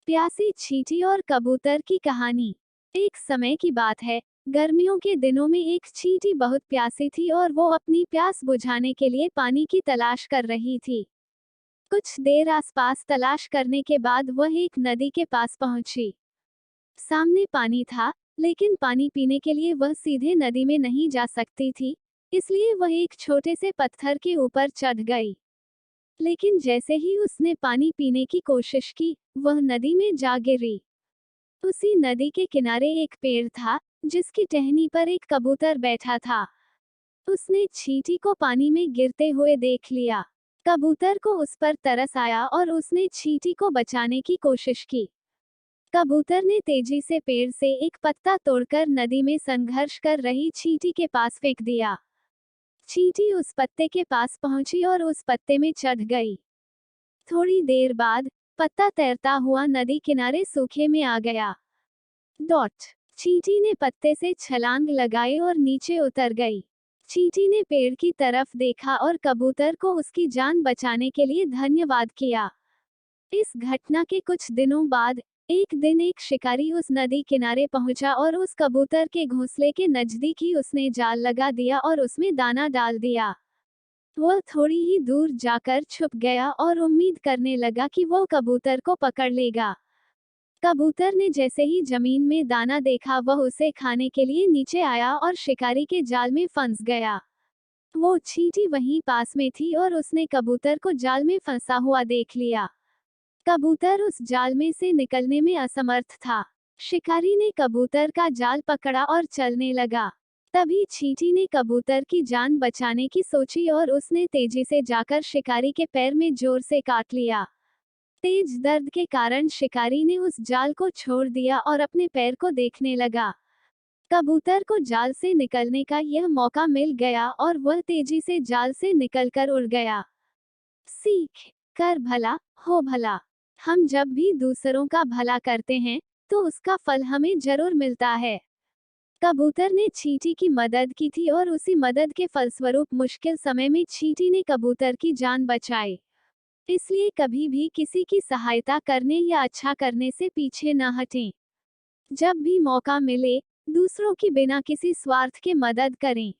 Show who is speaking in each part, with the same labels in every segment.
Speaker 1: प्यासी चींटी और कबूतर की कहानी। एक समय की बात है, गर्मियों के दिनों में एक चींटी बहुत प्यासी थी और वो अपनी प्यास बुझाने के लिए पानी की तलाश कर रही थी। कुछ देर आसपास तलाश करने के बाद वह एक नदी के पास पहुंची। सामने पानी था, लेकिन पानी पीने के लिए वह सीधे नदी में नहीं जा सकती थी, इसलिए वह एक छोटे से पत्थर के ऊपर चढ़ गई। लेकिन जैसे ही उसने पानी पीने की कोशिश की, वह नदी में जा गिरी। उसी नदी के किनारे एक पेड़ था, जिसकी टहनी पर एक कबूतर बैठा था। उसने चींटी को पानी में गिरते हुए देख लिया। कबूतर को उस पर तरस आया और उसने चींटी को बचाने की कोशिश की। कबूतर ने तेजी से पेड़ से एक पत्ता तोड़कर नदी में संघर्ष कर रही चींटी के पास फेंक दिया। चींटी उस पत्ते के पास पहुंची और उस पत्ते में चढ़ गई। थोड़ी देर बाद पत्ता तैरता हुआ नदी किनारे सूखे में आ गया। चींटी ने पत्ते से छलांग लगाई और नीचे उतर गई। चींटी ने पेड़ की तरफ देखा और कबूतर को उसकी जान बचाने के लिए धन्यवाद किया। इस घटना के कुछ दिनों बाद एक दिन एक शिकारी उस नदी किनारे पहुंचा और उस कबूतर के घोंसले के नजदीक ही उसने जाल लगा दिया और उसमें दाना डाल दिया। वह थोड़ी ही दूर जाकर छुप गया और उम्मीद करने लगा कि वो कबूतर को पकड़ लेगा। कबूतर ने जैसे ही जमीन में दाना देखा, वह उसे खाने के लिए नीचे आया और शिकारी के जाल में फंस गया। वो चींटी वहीं पास में थी और उसने कबूतर को जाल में फंसा हुआ देख लिया। कबूतर उस जाल में से निकलने में असमर्थ था। शिकारी ने कबूतर का जाल पकड़ा और चलने लगा। तभी चींटी ने कबूतर की जान बचाने की सोची और उसने तेजी से जाकर शिकारी के पैर में जोर से काट लिया। तेज दर्द के कारण शिकारी ने उस जाल को छोड़ दिया और अपने पैर को देखने लगा। कबूतर को जाल से निकलने का यह मौका मिल गया और वह तेजी से जाल से निकलकर उड़ गया। सीख कर भला हो भला। हम जब भी दूसरों का भला करते हैं, तो उसका फल हमें जरूर मिलता है। कबूतर ने चींटी की मदद की थी और उसी मदद के फलस्वरूप मुश्किल समय में चींटी ने कबूतर की जान बचाई। इसलिए कभी भी किसी की सहायता करने या अच्छा करने से पीछे न हटें। जब भी मौका मिले, दूसरों की बिना किसी स्वार्थ के मदद करें।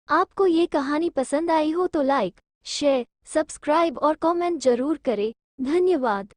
Speaker 2: आपको ये कहानी पसंद आई हो तो लाइक, शेयर, सब्सक्राइब और कमेंट जरूर करें। धन्यवाद।